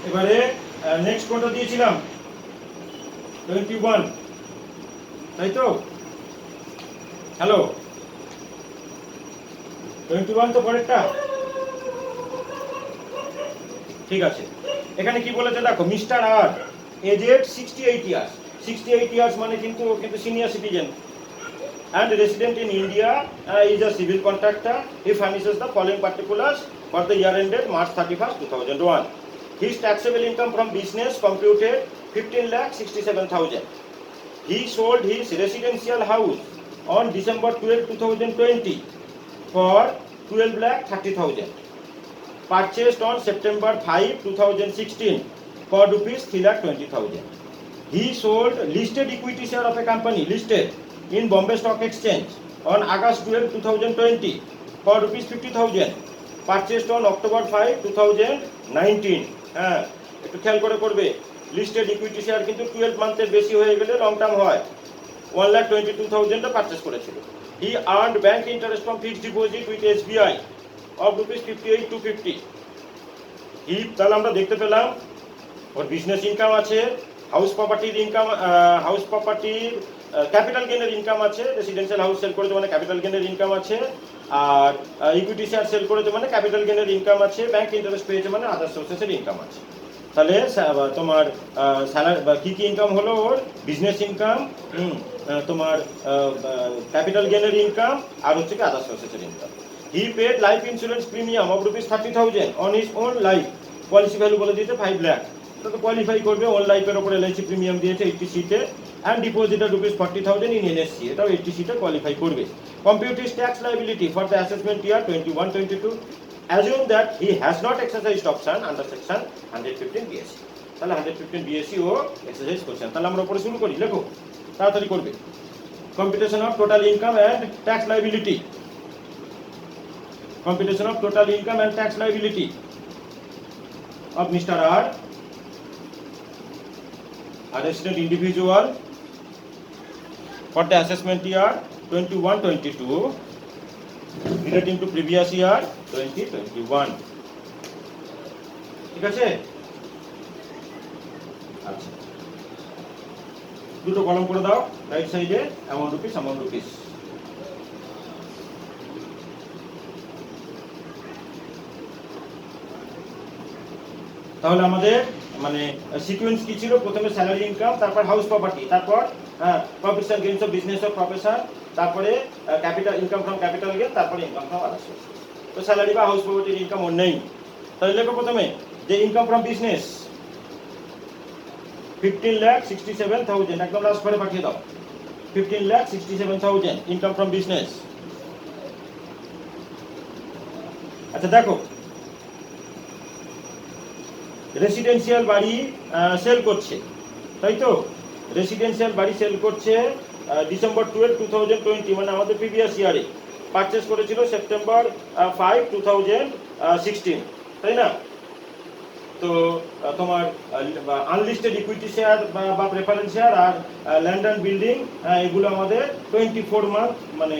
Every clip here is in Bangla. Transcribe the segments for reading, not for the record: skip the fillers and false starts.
এবারে নেক্সট কোনটা দিয়েছিলাম 21, তাই তো? হ্যালো, 21 তো পরেরটা। ঠিক আছে, এখানে কি বলেছে দেখো, মিস্টার আর এজেড 68 ইয়ার্স। 68 ইয়ার্স মানে কিন্তু senior citizen and resident in India, is a civil contractor. He furnishes the following particulars for the year ended March 31st, 2001. His taxable income from business computed 15,67,000. He sold his residential house on December 12, 2020 for 12,30,000. Purchased on September 5, 2016 for rupees 3,20,000. He sold listed equity share of a company listed in Bombay Stock Exchange on August 12, 2020 for rupees 50,000. Purchased on October 5, 2019. হ্যাঁ, একটু খেয়াল করে করবে। লিস্টেড ইকুইটি শেয়ার কিন্তু 12 মান্থের বেশি হয়ে গেলে লং টার্ম হয়। 1,22,000 পারচেস করেছিল। He earned bank interest from fixed deposit with SBI of rupees 58,250. তাহলে আমরা দেখতে পেলাম ওর বিজনেস ইনকাম আছে, হাউস প্রপার্টির ইনকাম, হাউস প্রপার্টির ক্যাপিটাল গেনের ইনকাম আছে, রেসিডেন্সিয়াল হাউস সেল করেছে মানে ক্যাপিটাল গেনের ইনকাম আছে, আর ইকুইটি শেয়ার সেল করেছে মানে ক্যাপিটাল গেনের ইনকাম আছে, ব্যাংক ইন্টারেস্ট পেয়েছে মানে আদার সোর্সেসের ইনকাম আছে। তাহলে তোমার স্যালারি কী কী ইনকাম হলো ওর, বিজনেস ইনকাম, তোমার ক্যাপিটাল গেনের ইনকাম, আর হচ্ছে কি আদার সোর্সেসের income. He paid life insurance premium of rupees 30,000 on his own life. Policy value বলে দিয়েছে 5 লাখ, তো কোয়ালিফাই করবে। ওন লাইফের ওপর এলআইসি প্রিমিয়াম দিয়েছে 80সিতে, and deposited rupees 40,000 in NSC, এটাও 80সিতে কোয়ালিফাই করবে। Compute his tax liability for the assessment year 21-22। Assume that he has not exercised option under section 115 BSC. তাহলে 115 বিএসসি ও এক্সারসাইজ করছেন। তাহলে আমরা ওপরে শুরু করি, লেখো তাড়াতাড়ি করবে। Computation of total income and tax liability. Computation of total income and tax liability of Mr. R, a resident individual, for the assessment year 21-22 relating to previous year 2021. ঠিক আছে? আচ্ছা, দুটো কলম করে দাও রাইট সাইডে, অ্যামাউন্ট রুপিস। তাহলে আমাদের মানে সিকোয়েন্স কি ছিল, প্রথমে স্যালারি ইনকাম, তারপর হাউস প্রপার্টি, তারপর profits and gains of business of profession, তারপরে capital income from capital gain, তারপরে ইনকাম ফ্রম আদার সোর্স। তো স্যালারি বা হাউস প্রপার্টির ইনকাম ওর নেই। তাহলে লেখো প্রথমে যে ইনকাম ফ্রম বিজনেস 15,67,000, একদম লাস্ট ঘরে পাঠিয়ে দাও। 15,67,000 ইনকাম ফ্রম বিজনেস। আচ্ছা দেখো, রেসিডেন্সিয়াল বাড়ি সেল করছে, তাই তো? রেসিডেন্সিয়াল বাড়ি সেল করছে ডিসেম্বর 12, 2020 মানে আমাদের প্রিভিয়াস ইয়ারে। পারচেস করেছিল সেপ্টেম্বর 5, 2016, তাই না? তো তোমার আনলিস্টেড ইকুইটি শেয়ার বা প্রেফারেন্স শেয়ার আর ল্যান্ড অ্যান্ড বিল্ডিং, এগুলো আমাদের 24 মান্থ মানে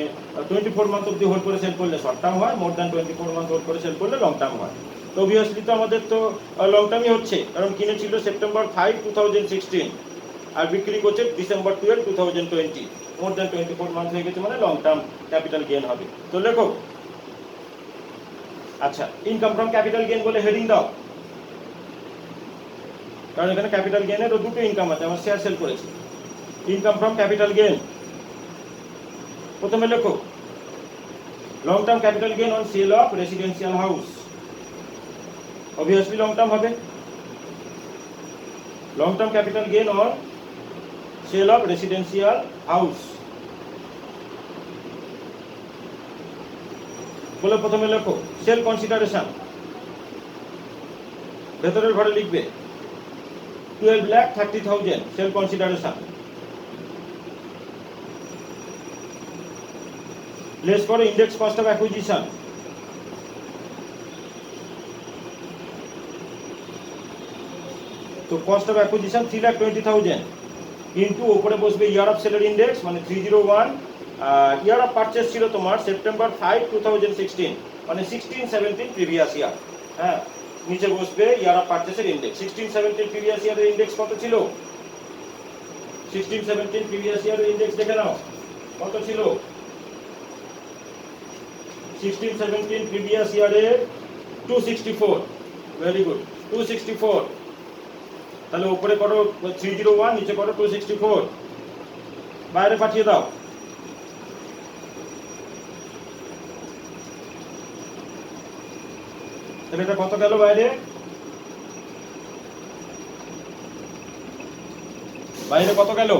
24 মান্থ অব্দি হোল্ড করে সেল করলে শর্ট টার্ম হয়, মোর দ্যান 24 মান্থ হোল্ড করে সেল করলে লং টার্ম হয়। তো অবভিয়াসলি তো আমাদের তো লং টার্মই হচ্ছে, কারণ কিনেছিল সেপ্টেম্বর 5, 2016 আর বিক্রি করছে ডিসেম্বর 12, 2020। মোর দ্যান 24 মান্থ হয়ে গেছে মানে লং টার্ম ক্যাপিটাল গেইন হবে। তো লেখো। আচ্ছা, ইনকাম ফ্রম ক্যাপিটাল গেইন বলে হেডিং দাও, কারণ এখানে ক্যাপিটাল গেইনের দুটো ইনকাম আছে, আমার শেয়ার সেল করেছে। ইনকাম ফ্রম ক্যাপিটাল গেইন প্রথমে লেখো long term capital gain on sale of residential house, obviously long term হবে। Long term capital gain on sale of residential house বলে প্রথমে লেখো সেল কনসিডারেশন, ভেতরের ঘরে লিখবে 12,30,000 সেল কনসিডারেশন, লেস করো ইন্ডেক্স কস্ট অফ অ্যাকুইজিশন। তো কস্ট অফ অ্যাকুইজিশন 3,20,000 কিন্তু ওপরে বসবে ইয়ার অফ সেলার ইন্ডেক্স মানে 301। ইয়ার অফ পারচেস ছিল তোমার সেপ্টেম্বর 5, 2016 মানে 16-17 প্রিভিয়াস ইয়ার। হ্যাঁ, নিচে বসবে ইয়ার অফ পারচেসের ইন্ডেক্স। 16-17 প্রিভিয়াস ইয়ারের ইন্ডেক্স কত ছিল? 16-17 প্রিভিয়াস ইয়ারের ইন্ডেক্স দেখে নাও কত ছিল। 16-17 প্রিভিয়াস ইয়ারের 264। Very good, 264। তাহলে উপরে করো 301, নিচে করো 264, বাইরে পাঠিয়ে দাও। তাহলে এটা কত গেল বাইরে? বাইরে কত গেল?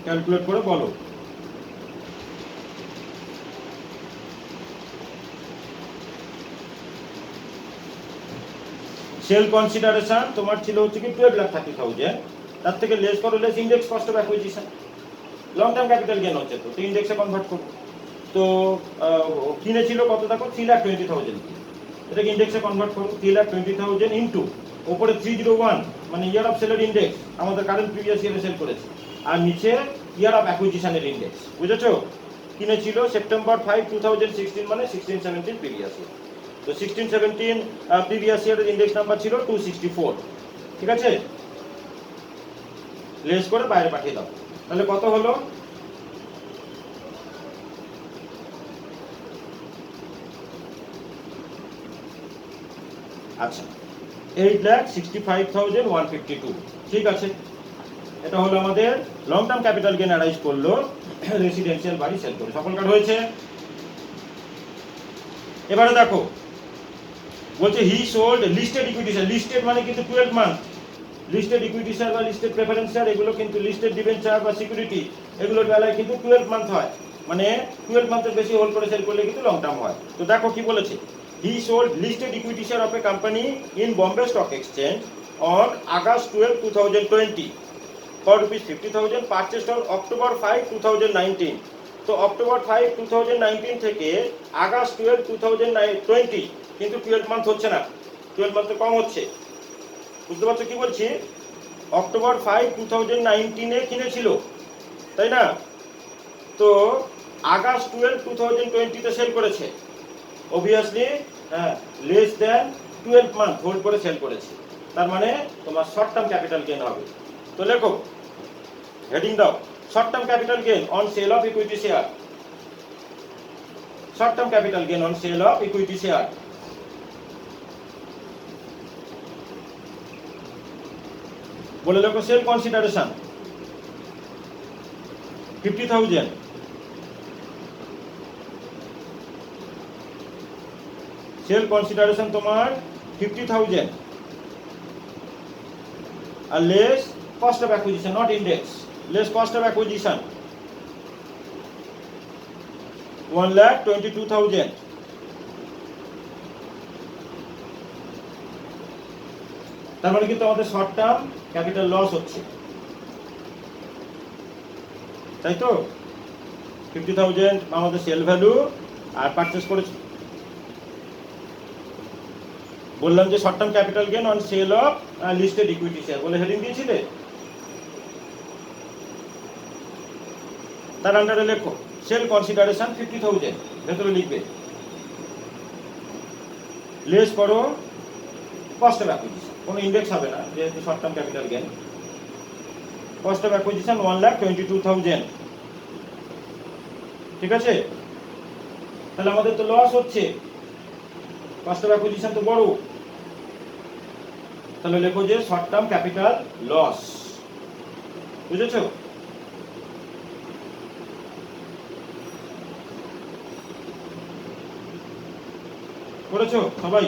ক্যালকুলেট করে বলো। সেল কনসিডারেশন তোমার ছিল হচ্ছে কি 12,30,000, তার থেকে লেস করো less index cost of acquisition. Long term capital gain হচ্ছে, তো ইন্ডেক্সে কনভার্ট করবো। তো কিনেছিল কত দেখো 3,20,000, এটাকে ইন্ডেক্সে কনভার্ট করো। 3,20,000 ইন্টু ওপরে 301 মানে ইয়ার অফ সেলের ইন্ডেক্স, আমাদের কারেন্ট প্রিভিয়াস ইয়ারে সেল করেছে, আর নিচে ইয়ার অফ অ্যাকুইজিশনের ইন্ডেক্স। বুঝেছো? কিনেছিল সেপ্টেম্বর 5, 2016 মানে 16-17 প্রিভিয়াস ইয়ার। তো 16-17 প্রিভিয়াস ইয়ারের ইন্ডেক্স নাম্বার ছিল 264। ঠিক আছে, লেস করে বাইরে পাঠিয়ে দাও। তাহলে কত হলো? আচ্ছা, 8,65,152। ঠিক আছে, এটা হলো আমাদের long term capital gain arise করলো রেসিডেন্সিয়াল বাড়ি সেল করে। সকল কার্ড হয়েছে। এবারে দেখো বলছে he sold listed equity share. Listed মানে কিন্তু 12 মান্থ। লিস্টেড ইকুইটি শেয়ার বা লিস্টেড প্রেফারেন্স শেয়ার এগুলো কিন্তু লিস্টেড ডিবেঞ্চার বা সিকিউরিটি এগুলোর বেলায় কিন্তু 12 মান্থ হয়, মানে 12 মান্থের বেশি হোল্ড করে সেল করলে কিন্তু লং টার্ম হয়। তো দেখো কি বলেছে, he sold listed equity share of a company in Bombay stock exchange on August 12, 2020 for ₹50,000, purchased on October 5, 2019। তো অক্টোবর 5, 2019 থেকে আগস্ট 12, 2020 কিন্তু 12 মান্থ হচ্ছে না, 12 মান্থ কম হচ্ছে। বুঝতে পারছো কি বলছি? অক্টোবর 5, 2019 কিনেছিল, তাই না? তো আগস্ট 12, 2020 তে সেল করেছে। অবভিয়াসলি হ্যাঁ, লেস দ্যান 12 মান্থ হোল্ড করে সেল করেছে, তার মানে তোমার শর্ট টার্ম ক্যাপিটাল গেইন হবে। তো লেখো, হেডিং দাও, short term capital gain on sale of equity share. Short term capital gain on sale of equity share. বলে লেখো সেল কনসিডারেশন 50,000, সেল কনসিডারেশন তোমার 50,000 আর less cost of acquisition, not index, less cost of acquisition 1,22,000। তার মানে কিন্তু আমাদের শর্ট টার্ম ক্যাপিটাল লস হচ্ছে, তাই তো? 50,000 আমাদের সেল ভ্যালু আর পারচেস করেছি। বললাম যে short term capital gain on sale of listed equity share বলে হেডিং দিয়েছিলে, তার আন্ডারে লেখো সেল কনসিডারেশন 50,000, ভেতরে লিখবে লেস করো কস্ট অফ অ্যাকুইজিশন, কোনো ইন্ডেক্স হবে না যেহেতু short term capital gain. Cost of acquisition 1,22,000। ঠিক আছে, তাহলে আমাদের তো লস হচ্ছে, কস্ট অফ অ্যাকুইজিশন তো বড়, তাহলে লেখো যে শর্ট টার্ম ক্যাপিটাল লস। বুঝেছো? করেছো সবাই?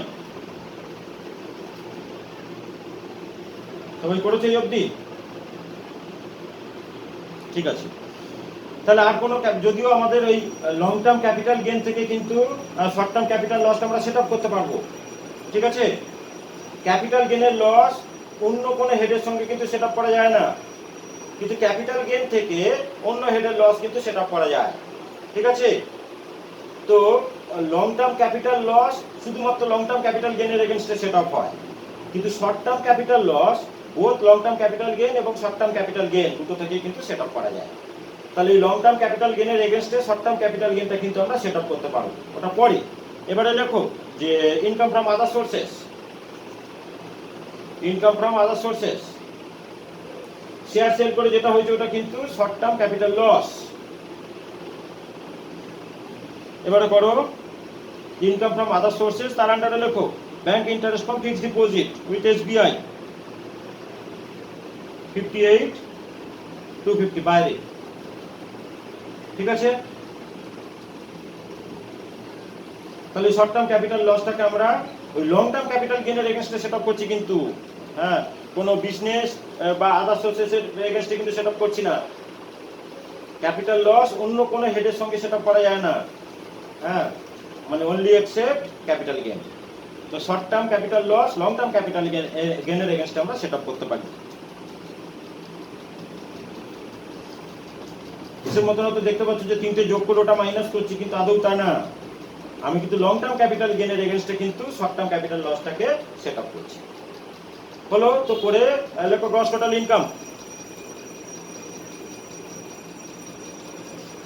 সবাই করেছো এই অবধি? ঠিক আছে, তাহলে আর কোনো, যদিও আমাদের ওই লং টার্ম ক্যাপিটাল গেইন থেকে কিন্তু শর্ট টার্ম ক্যাপিটাল লসটা আমরা সেট আপ করতে পারবো। ঠিক আছে, ক্যাপিটাল গেইনের লস অন্য কোনো হেডের সঙ্গে কিন্তু সেট আপ করা যায় না, কিন্তু ক্যাপিটাল গেইন থেকে অন্য হেডের লস কিন্তু সেট আপ করা যায়। ঠিক আছে, তো লং টার্ম ক্যাপিটাল লস শুধুমাত্র লং টার্ম ক্যাপিটাল গেইনের এগেইনস্টে সেট আপ হয়, কিন্তু short term capital loss both long term capital gain এবং শর্ট টার্ম ক্যাপিটাল গেইন দুটো থেকেই কিন্তু সেট আপ করা যায়। তাহলে এই লং টার্ম ক্যাপিটাল গেনের এগেনস্টে শর্ট টার্ম ক্যাপিটাল গেনটা কিন্তু আমরা সেট আপ করতে পারবো, ওটা পরে। এবারে লেখো যে income from other sources, income from other sources share sale করে যেটা হয়েছে ওটা কিন্তু শর্ট টার্ম ক্যাপিটাল লস। এবারে করো ইনকাম ফ্রম আদার সোর্সেস, তার আন্ডারে লেখো bank interest from fixed deposit with SBI 58,250 বাইরে, ঠিক আছে। তাহলে শর্ট টার্ম ক্যাপিটাল লসটাকে আমরা ওই লং টার্ম ক্যাপিটাল গেনের এগেনস্টে সেট আপ করছি কিন্তু, হ্যাঁ, কোনো বিজনেস বা আদার সোর্সেসের এগেনস্টে কিন্তু সেট আপ করছি না। ক্যাপিটাল লস অন্য কোনো হেডের সঙ্গে সেট আপ করা যায় না, হ্যাঁ, মানে অনলি এক্সেপ্ট ক্যাপিটাল গেন। তো short term capital loss long term capital গেনের এগেনস্টে আমরা সেট আপ করতে পারি। হিসেব মতন তো দেখতে পাচ্ছ যে তিনটে যোগ করে ওটা মাইনাস করছি, কিন্তু আদৌ তা না, আমি কিন্তু লং টার্ম ক্যাপিটাল গেনের এগেনস্টে কিন্তু শর্ট টার্ম ক্যাপিটাল লসটাকে সেট আপ করছি। হলো তো করে লেখো গ্রস টোটাল ইনকাম,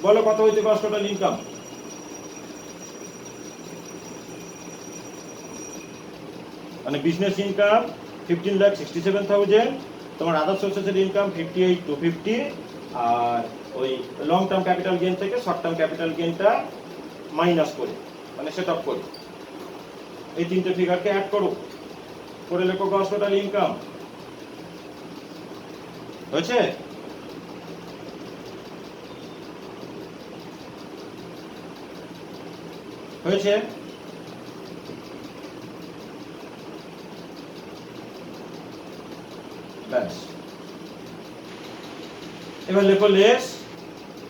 বলো কত হয়েছে গ্রস টোটাল ইনকাম। মানে বিজনেস ইনকাম 15,67,000, তোমার আদার সোর্সেসের ইনকাম 58,250, আর ওই লং টার্ম ক্যাপিটাল গেন থেকে শর্ট টার্ম ক্যাপিটাল গেনটা মাইনাস করে মানে সেট আপ করে এই তিনটে ফিগারকে অ্যাড করো, করে লেখো গ্রস টোটাল ইনকাম। হয়েছে? হয়েছে? ব্যাস, এবার লেখো লেস,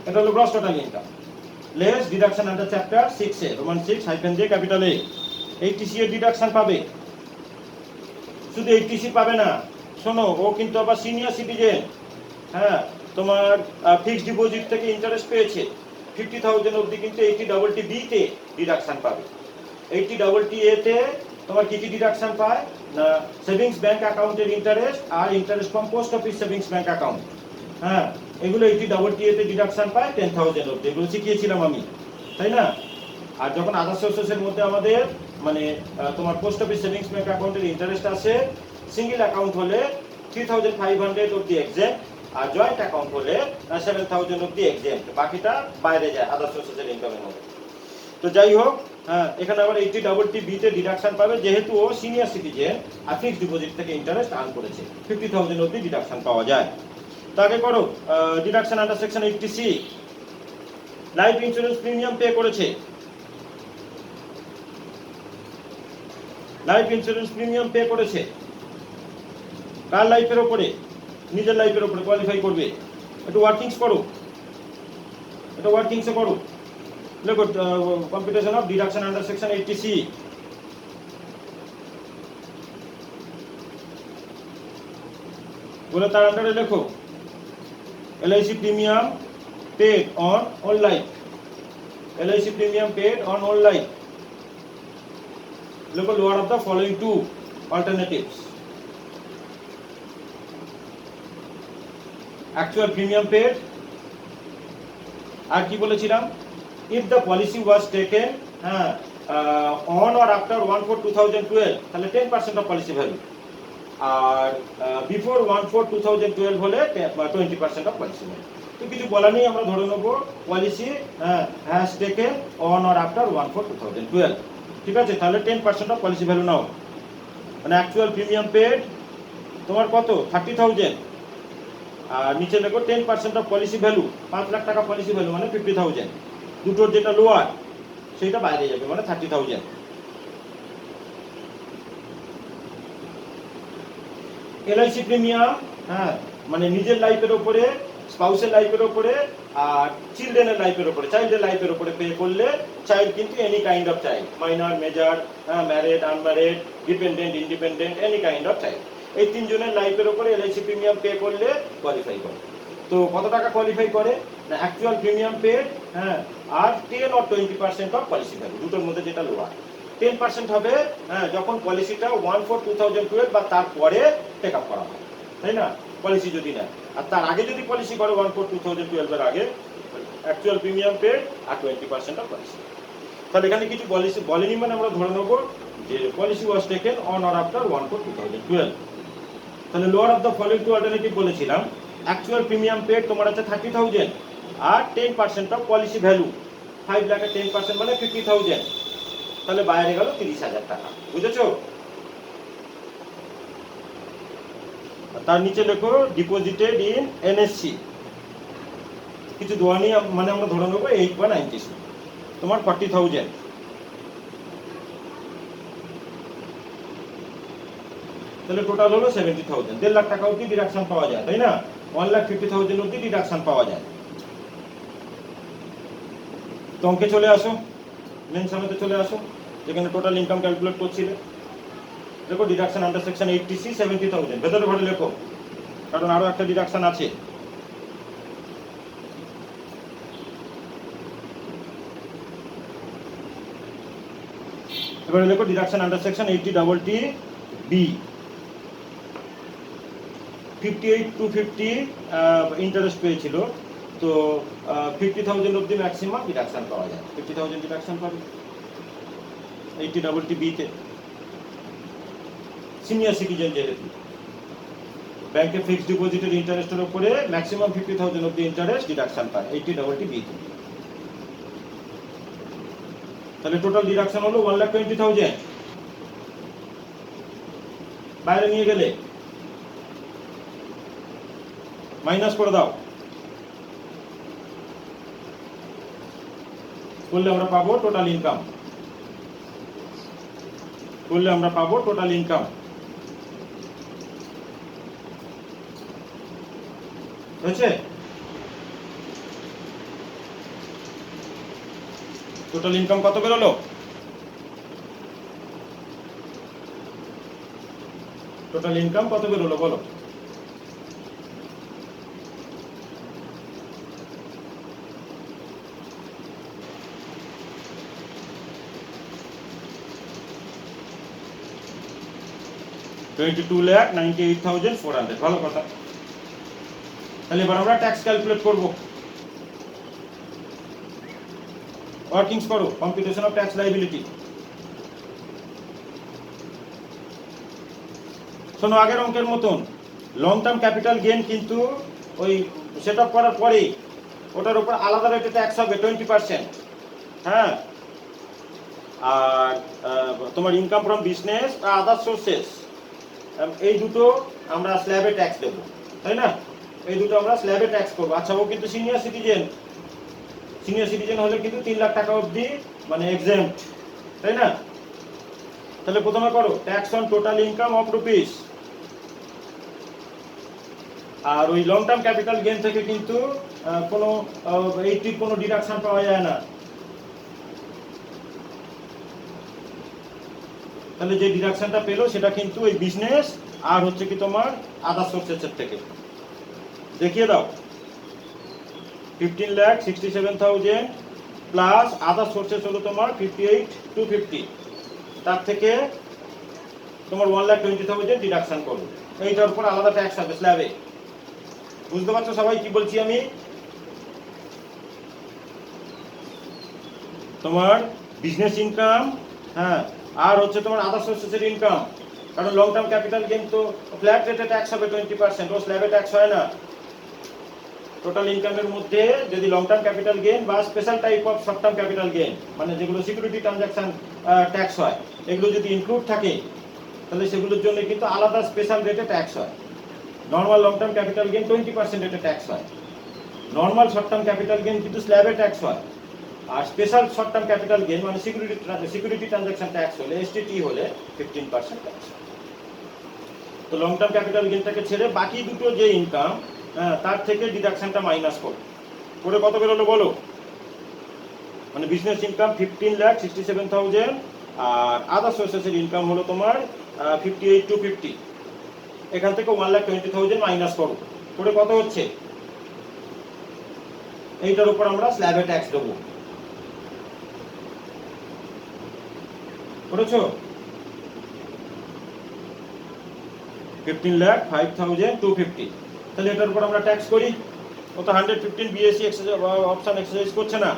এটা হলো gross total income, less deduction under chapter 6 এ রোমান 6 হাইফেন দিয়ে ক্যাপিটাল এ। এইটিসি এর ডিডাকশন পাবে, শুধু এইটিসি পাবে না, শোনো ও কিন্তু আবার সিনিয়র সিটিজেন, হ্যাঁ, তোমার ফিক্সড ডিপোজিট থেকে ইন্টারেস্ট পেয়েছে 50,000 অবধি, কিন্তু 80TT তে ডিডাকশন পাবে। 80TT এ তে তোমার কি কি ডিডাকশন পায় না, সেভিংস ব্যাংক অ্যাকাউন্টের ইন্টারেস্ট আর interest from post office savings bank account, হ্যাঁ, এগুলো 80TT এ তে ডিডাকশন পায় 10,000 অবধি, এগুলো শিখিয়েছিলাম আমি, তাই না। আর যখন আদার সোর্সেসের মধ্যে আমাদের মানে তোমার পোস্ট অফিস সেভিংস ব্যাংক অ্যাকাউন্টের ইন্টারেস্ট আসে, সিঙ্গেল অ্যাকাউন্ট হলে 3,500 অবধি এক্সেম্ট, আর জয়েন্ট অ্যাকাউন্ট হলে 7,000 অবধি এক্সেম্ট, বাকিটা বাইরে যায় আদার সোর্সেসের ইনকামের মধ্যে। তো যাই হোক, হ্যাঁ, এখানে আবার 80TT তে ডিডাকশন পাবে যেহেতু ও সিনিয়র সিটিজেন আর ফিক্সড ডিপোজিট থেকে ইন্টারেস্ট আর্ন করেছে, 50,000 অবধি ডিডাকশন পাওয়া যায়। তো আগে করো deduction under section 80C, life insurance premium pay করেছে, লাইফ ইন্স্যুরেন্স প্রিমিয়াম পে করেছে, কার লাইফের ওপরে? নিজের লাইফের ওপরে কোয়ালিফাই করবে। একটু ওয়ার্কিংস করো, এটা ওয়ার্কিংসে করো, দেখো computation of deduction under section 80C, বলে তার আন্ডারে লেখো LIC premium paid on all life, LIC premium paid on all life, লেখো lower of the following two alternatives, actual premium paid, আর কি বলেছিলাম, if the policy was taken on or after 1/4/2012 তাহলে 10% of policy value, R before 1/4/2012 হলে 20% of policy value। তো কিছু বলা নেই, আমরা ধরে নেব policy has taken on or after 1/4/2012, ঠিক আছে। তাহলে 10% of policy value নাও, মানে অ্যাকচুয়াল প্রিমিয়াম পেড তোমার কত 30,000, আর নিচে লেখো 10% অফ পলিসি ভ্যালু, 5 লাখ টাকা পলিসি ভ্যালু মানে 50,000, দুটোর যেটা লোয়ার সেটা বাইরে যাবে মানে 30,000। LIC প্রিমিয়াম, হ্যাঁ, মানে নিজের লাইফের উপরে, স্পাউসের লাইফের উপরে আর চিলড্রেনের লাইফের উপরে, চাইল্ডের লাইফের উপরে পে করলে, চাইল্ড কিন্তু any kind of child, minor, major, married, unmarried, dependent, independent, any kind of child, এই তিনজনের লাইফের উপরে LIC প্রিমিয়াম পে করলে কোয়ালিফাই করে। তো কত টাকা কোয়ালিফাই করে না, অ্যাকচুয়াল প্রিমিয়াম পেড, হ্যাঁ, আর 10 or 20% অফ পলিসি ভ্যালু, দুটোর মধ্যে যেটা লোয়ার। 10% হবে হ্যাঁ যখন পলিসিটা 1/4/2012 বা তারপরে টেক আপ করা হয়, তাই না। পলিসি যদি নেয়। আর তার আগে যদি পলিসি করে 1/4/2012 এর আগে, অ্যাকচুয়াল প্রিমিয়াম পেড আর 20% অফ পলিসি। তাহলে এখানে কিছু পলিসি বলেনি, মানে আমরা ধরে নেবো যে policy was taken on or after 1/4/2012। তাহলে lower of the following two alternative বলেছিলাম, অ্যাকচুয়াল প্রিমিয়াম পেড তোমার আছে 30,000 আর 10% অফ পলিসি ভ্যালু 5 লাখের 10% মানে 50,000, তাহলে বাইরে গেল 30,000 টাকা। বুঝেছো? তার নিচে লেখো ডিপোজিটেড ইন এনএসসি, কিছু দেওয়া নেই, মানে আমরা ধরে নেবো 8.96, তোমার 40,000। তাহলে টোটাল হলো 70,000। 1.5 লাখ টাকা অব্দি ডিডাকশন পাওয়া যায়, তাই না? 1,50,000 অব্দি ডিডাকশন পাওয়া যায়। তো অঙ্কে চলে আসো, মেন সামেতে চলে আসো, যেখানে টোটাল ইনকাম ক্যালকুলেট করছিলে। দেখো ডিডাকশন আন্ডার সেকশন 80C 70,000 ভেতরে ঘরে লেখো, কারণ আরো একটা ডিডাকশন আছে। এবারে লেখো deduction under section 80TTB 58,250 interest পেয়েছিল, তো 50,000 অব্দি ম্যাক্সিমাম ডিডাকশন পাওয়া যায়। 50,000 ডিডাকশন পাবে 80TTB তে। সিনিয়র সিটিজেন যেহেতু, ব্যাংকে ফিক্সড ডিপোজিটের ইন্টারেস্টের উপরে ম্যাক্সিমাম 50,000 অব্দি ইন্টারেস্ট ডিডাকশন পায় 80TTB তে। তাহলে টোটাল ডিডাকশন হলো 1,20,000। বাইরে নিয়ে গেলে মাইনাস করে দাও, করলে আমরা পাবো টোটাল ইনকাম, করলে আমরা পাবো টোটাল ইনকাম। হয়েছে? টোটাল ইনকাম কত বেরোলো? টোটাল ইনকাম কত বেরোলো বলো? $22,98,400। ভালো কথা। তাহলে এবার আমরা ট্যাক্স ক্যালকুলেট করব। ওয়ার্কিংস করো, কম্পিউটেশন অফ ট্যাক্স লাইবিলিটি। শোনো, আগের অঙ্কের মতন লং টার্ম ক্যাপিটাল গেইন কিন্তু ওই সেট আপ করার পরেই ওটার উপর আলাদা রেটে ট্যাক্স হবে 20%। হ্যাঁ, আর তোমার ইনকাম ফ্রম বিজনেস আর আদার সোর্সেস, এই দুটো আমরা স্ল্যাবে ট্যাক্স দেবো, তাই না? এই দুটো আমরা স্ল্যাবে ট্যাক্স করবো। আচ্ছা, ও কিন্তু সিনিয়র সিটিজেন, সিনিয়র সিটিজেন হলে কিন্তু 3 লাখ টাকা অবধি মানে এক্সেম্পট, তাই না? তাহলে প্রথমে করো tax on total income of rupees. আর ওই লং টার্ম ক্যাপিটাল গেইন থেকে কিন্তু কোনো 80 কোনো ডিডাকশন পাওয়া যায় না। তাহলে যে ডিডাকশনটা পেলো সেটা কিন্তু ওই বিজনেস আর হচ্ছে কি তোমার আদার সোর্সেসের থেকে। দেখিয়ে দাও, 15,67,000 প্লাস আদার সোর্সেস হলো তোমার 58,250, তার থেকে তোমার 1,20,000 ডিডাকশন করো। এইটার উপর আলাদা ট্যাক্স হবে স্ল্যাবে। বুঝতে পারছো সবাই কি বলছি আমি? তোমার বিজনেস ইনকাম, হ্যাঁ, আর হচ্ছে তোমার আদার সোর্সেসের ইনকাম, কারণ লং টার্ম ক্যাপিটাল গেইন তো ফ্ল্যাট রেটে ট্যাক্স হবে 20%, ও স্ল্যাবে ট্যাক্স হয় না। টোটাল ইনকামের মধ্যে যদি লং টার্ম ক্যাপিটাল গেইন বা special type of short term capital gain, মানে যেগুলো সিকিউরিটি ট্রানজাকশন ট্যাক্স হয়, এগুলো যদি ইনক্লুড থাকে তাহলে সেগুলোর জন্য কিন্তু আলাদা স্পেশাল রেটে ট্যাক্স হয়। Normal long term capital gain 20% রেটে ট্যাক্স হয়, normal short term capital gain কিন্তু স্ল্যাবে ট্যাক্স হয়। আর special short term capital gain মানে সিকিউরিটি ট্রানজাকশন ট্যাক্স হলে, এসটিটি হলে 15% ট্যাক্স হয়। তো লং টার্ম ক্যাপিটাল গেইনটাকে ছেড়ে বাকি দুটো যে ইনকাম, তার থেকে ডিডাকশনটা মাইনাস করো, করে কত বেরোলো বলো? মানে বিজনেস ইনকাম 15,67,000 আর আদার সোর্সেসের ইনকাম হলো তোমার 58,250। এখান থেকে 1,20,000 মাইনাস করো, করে কত হচ্ছে? এইটার উপর আমরা স্ল্যাবে ট্যাক্স দেবো। করেছো? 15,05,250। তাহলে এটার উপর আমরা ট্যাক্স করি। ও তো 115 বিএসসি অপশন এক্সারসাইজ করছে না।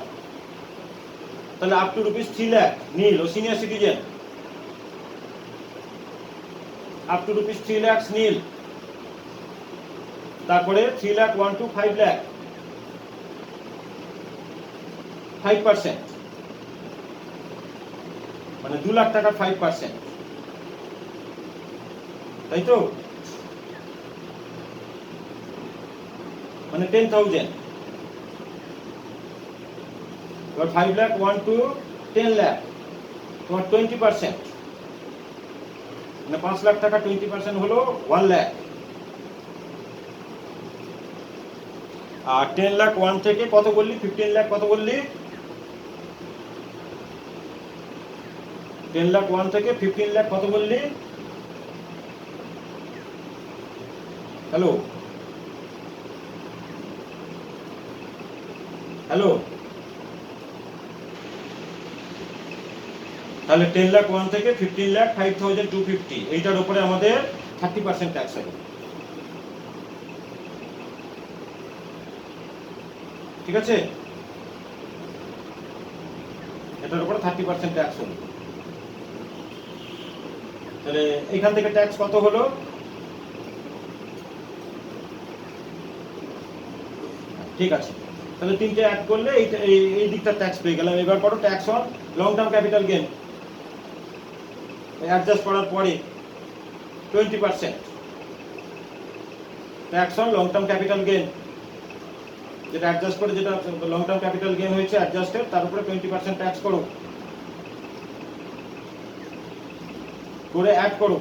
তাহলে আপ টু ₹3 লাখ নীল ও senior citizen, up to ₹3 lakh nil. তারপরে 3 লাখ 1 to 5 লাখ 5%, মানে 2 লাখ টাকার 5%, তাই তো, মানে 10,000। এবার 5 লাখ 1 to 10 লাখ তোমার 20%, মানে 5 লাখ টাকা 20% হলো 1 লাখ। আর 10 লাখ 1 থেকে কত বললি, 15 লাখ কত বললি, 10 লাখ 1 থেকে 15 লাখ কত বললি, হ্যালো হ্যালো, তাহলে 10 লাখ 1 থেকে 15 লাখ 5,250, এইটার উপরে আমাদের 30% ট্যাক্স হবে। ঠিক আছে, এটার উপরে 30% ট্যাক্স হবে। তাহলে এখান থেকে ট্যাক্স কত হলো, ঠিক আছে, তাহলে তিনটে অ্যাড করলে এই দিকটা ট্যাক্স পেয়ে গেলাম। এবার করো tax on long term capital gain, adjust করার পরে 20% tax on long term capital gain, যেটা অ্যাডজাস্ট করে, যেটা লং টার্ম ক্যাপিটাল গেইন হয়েছে অ্যাডজাস্টেড, তার উপরে 20% ট্যাক্স করো, করে অ্যাড করো।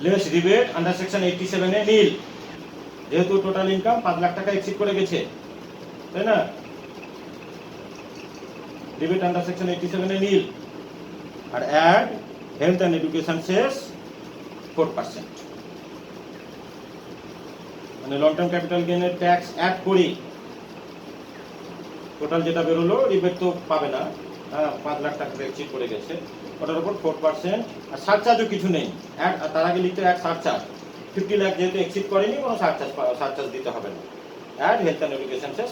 Less rebate under section 87 A নীল, যেহেতু টোটাল ইনকাম 5 লাখ টাকা এক্সিড করে গেছে, তাই না, rebate under section 87 A nil. আর add health and education cess 4%, মানে লং টার্ম ক্যাপিটাল গেইনের ট্যাক্স অ্যাড করি টোটাল যেটা বেরোলো, রিবেট তো পাবে না, 5 লাখ টাকা এক্সিড করে গেছে, ওটার উপর 4%। আর সারচার্জও কিছু নেই, অ্যাড তার আগে লিখতে অ্যাড সারচার্জ, 50 লাখ যেহেতু এক্সিড করেনি, কোনো সারচার্জ দিতে হবে না। অ্যাড হেলথ অ্যান্ড এডুকেশন শেষ